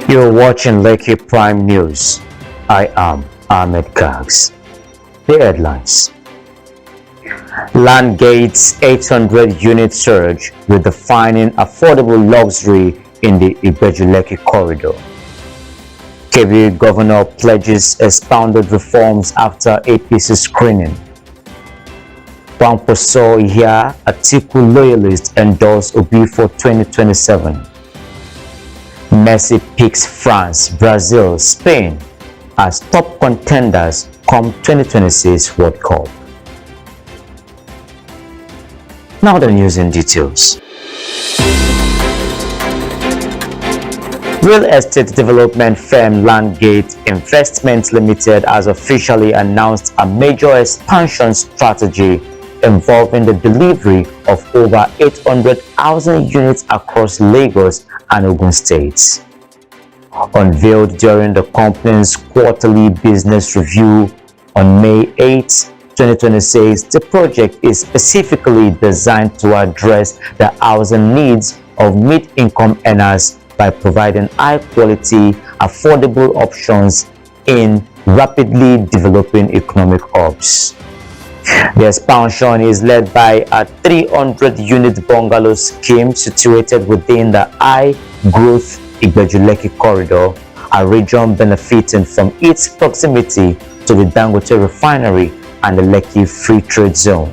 You're watching Lekki Prime News. I am Ahmed Gags. The headlines. Land gates 800 unit surge redefining affordable luxury in the Lekki corridor. Kebbi governor pledges expounded reforms after APC screening. Wamposo here, Atiku loyalists endorse Obi for 2027. Messi picks France, Brazil, Spain as top contenders come 2026 World Cup. Now the news in details. Real estate development firm Landgate Investments Limited has officially announced a major expansion strategy involving the delivery of over 800,000 units across Lagos and Ogun states. Unveiled during the company's quarterly business review on May 8, 2026, the project is specifically designed to address the housing needs of mid-income earners by providing high-quality, affordable options in rapidly developing economic hubs. The expansion is led by a 300-unit bungalow scheme situated within the high-growth Lekki corridor, a region benefiting from its proximity to the Dangote refinery and the Lekki Free Trade Zone.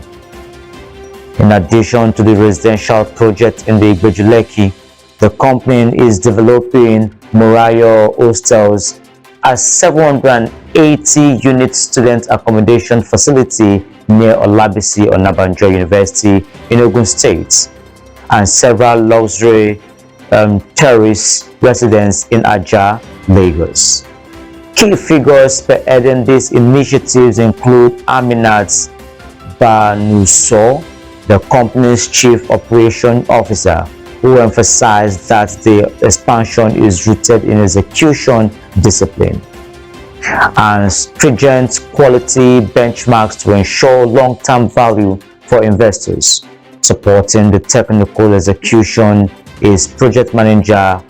In addition to the residential project in the Lekki, the company is developing Morayo Hostels, a 780-unit student accommodation facility near Olabisi Onabanjo University in Ogun State, and several luxury terrace residences in Aja, Lagos. Key figures spearheading these initiatives include Aminat Banuso, the company's chief operation officer, who emphasized that the expansion is rooted in execution discipline and stringent quality benchmarks to ensure long-term value for investors. Supporting the technical execution is project manager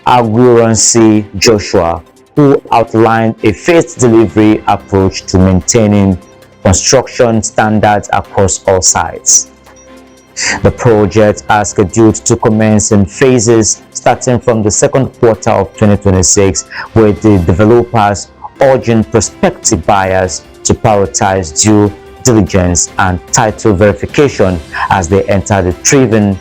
Aguransi Joshua, who outlined a phased delivery approach to maintaining construction standards across all sites. The project is scheduled to commence in phases starting from the second quarter of 2026, with the developers urging prospective buyers to prioritize due diligence and title verification as they enter the thriving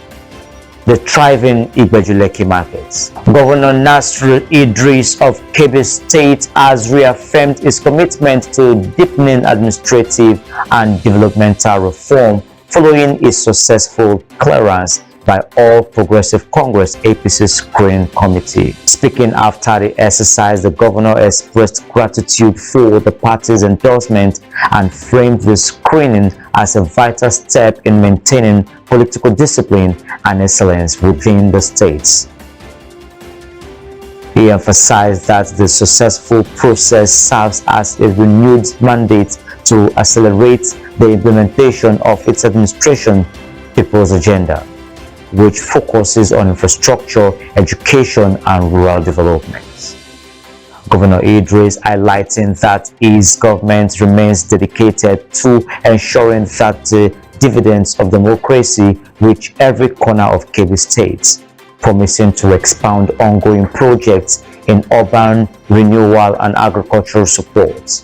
Lekki markets. Governor Nasir Idris of Kebbi State has reaffirmed his commitment to deepening administrative and developmental reform following his successful clearance by All Progressive Congress APC Screening Committee. Speaking after the exercise, the governor expressed gratitude for the party's endorsement and framed the screening as a vital step in maintaining political discipline and excellence within the states. He emphasized that the successful process serves as a renewed mandate to accelerate the implementation of its administration people's agenda, which focuses on infrastructure, education, and rural development. Governor Idris highlighting that his government remains dedicated to ensuring that the dividends of democracy reach every corner of Kebbi State, promising to expound ongoing projects in urban renewal and agricultural support.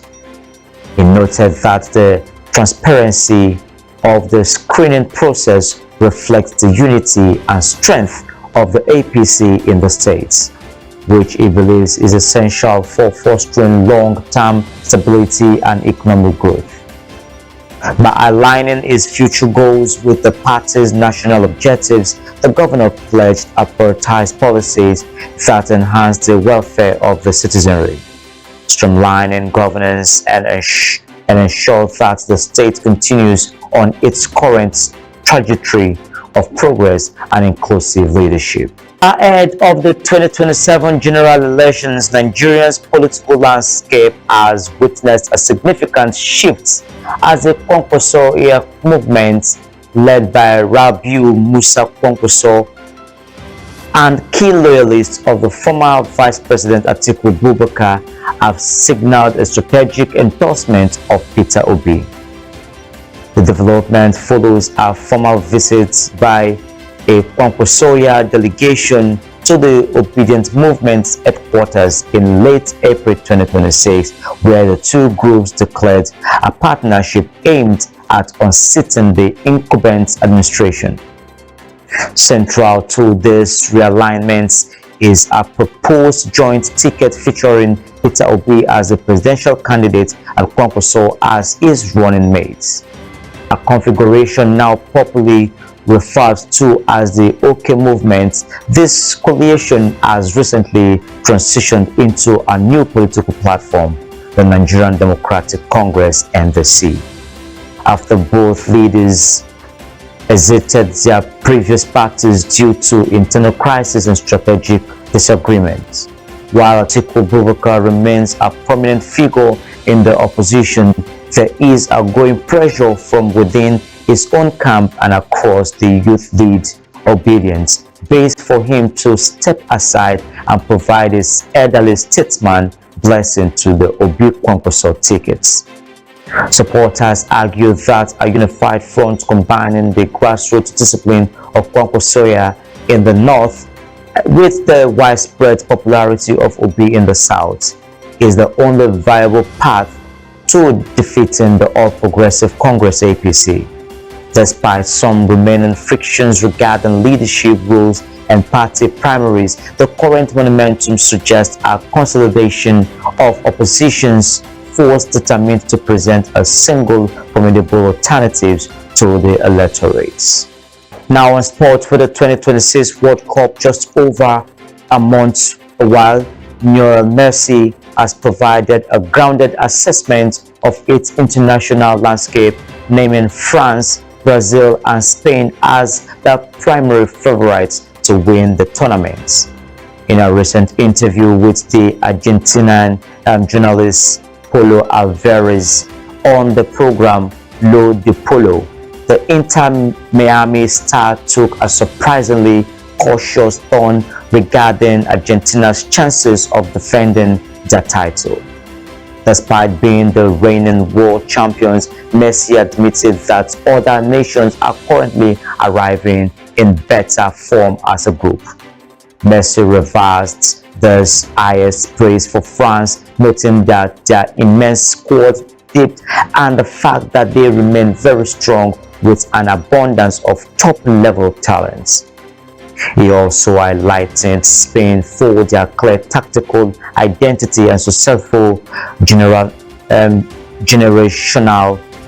He noted that the transparency of the screening process reflects the unity and strength of the APC in the states, which he believes is essential for fostering long-term stability and economic growth. By aligning his future goals with the party's national objectives, the governor pledged to prioritize policies that enhance the welfare of the citizenry, streamlining governance and ensure that the state continues on its current trajectory of progress and inclusive leadership. Ahead of the 2027 general elections, Nigeria's political landscape has witnessed a significant shift as the Kwankwaso movement, led by Rabiu Musa Kwankwaso, and key loyalists of the former Vice President Atiku Abubakar have signaled a strategic endorsement of Peter Obi. The development follows a formal visit by a Kwankwasoya delegation to the Obedient Movement's headquarters in late April 2026, where the two groups declared a partnership aimed at unseating the incumbent administration. Central to this realignment is a proposed joint ticket featuring Peter Obi as the presidential candidate and Kwankwaso as his running mate. A configuration now popularly referred to as the OK movement, this coalition has recently transitioned into a new political platform, the Nigerian Democratic Congress (NDC), after both leaders exited their previous parties due to internal crisis and strategic disagreements. While Atiku Abubakar remains a prominent figure in the opposition, there is a growing pressure from within his own camp and across the youth lead Obedience base for him to step aside and provide his elderly statesman blessing to the Obi-Kwankwaso tickets. Supporters argue that a unified front combining the grassroots discipline of Kwankwasoya in the north with the widespread popularity of Obi in the south is the only viable path to defeating the All Progressive Congress (APC). Despite some remaining frictions regarding leadership roles and party primaries, the current momentum suggests a consolidation of opposition's force determined to present a single formidable alternative to the electorates. Now on sport, for the 2026 World Cup just over a month while, Lionel Messi has provided a grounded assessment of its international landscape, naming France, Brazil and Spain as the primary favorites to win the tournament. In a recent interview with the Argentine journalist Polo Alvarez on the program Lo de Polo, the Inter Miami star took a surprisingly cautious tone regarding Argentina's chances of defending their title. Despite being the reigning world champions, Messi admitted that other nations are currently arriving in better form as a group. Messi reversed this highest praise for France, noting that their immense squad depth and the fact that they remain very strong with an abundance of top-level talents. He also highlighted Spain for their clear tactical identity and successful generational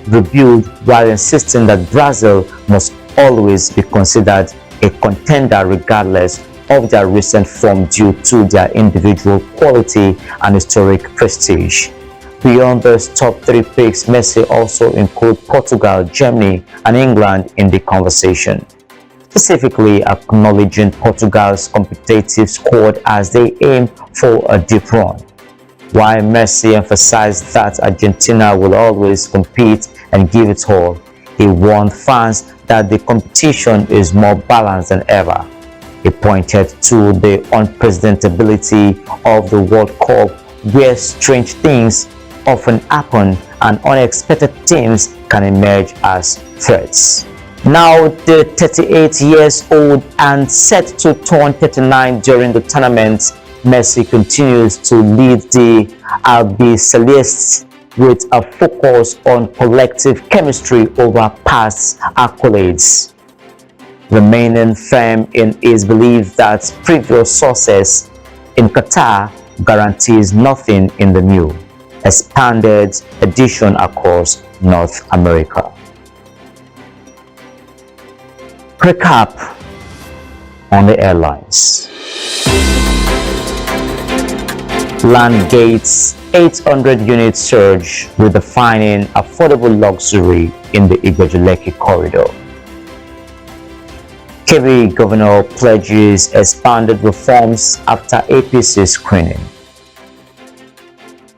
rebuild, while insisting that Brazil must always be considered a contender regardless of their recent form due to their individual quality and historic prestige. Beyond those top three picks, Messi also included Portugal, Germany, and England in the conversation, specifically acknowledging Portugal's competitive squad as they aim for a deep run. While Messi emphasized that Argentina will always compete and give it all, he warned fans that the competition is more balanced than ever. He pointed to the unpredictability of the World Cup, where strange things often happen and unexpected teams can emerge as threats. Now, the 38 years old and set to turn 39 during the tournament, Messi continues to lead the Albicelestes with a focus on collective chemistry over past accolades, remaining firm in his belief that previous success in Qatar guarantees nothing in the new, expanded edition across North America. Recap on the airlines. Landgate's 800-unit surge redefining affordable luxury in the Lekki corridor. Kebbi Governor pledges expanded reforms after APC screening.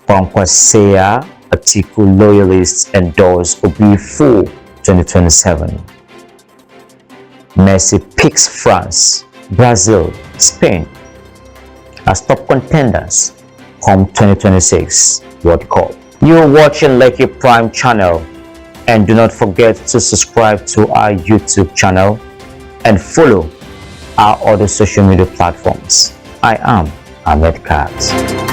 Kwankwasoya Atiku loyalists endorse Obi full 2027. Messi picks France Brazil, Spain as top contenders come 2026 World Cup. You're watching Lekki Prime channel, and do not forget to subscribe to our YouTube channel and follow our other social media platforms. I am Ahmed Katz.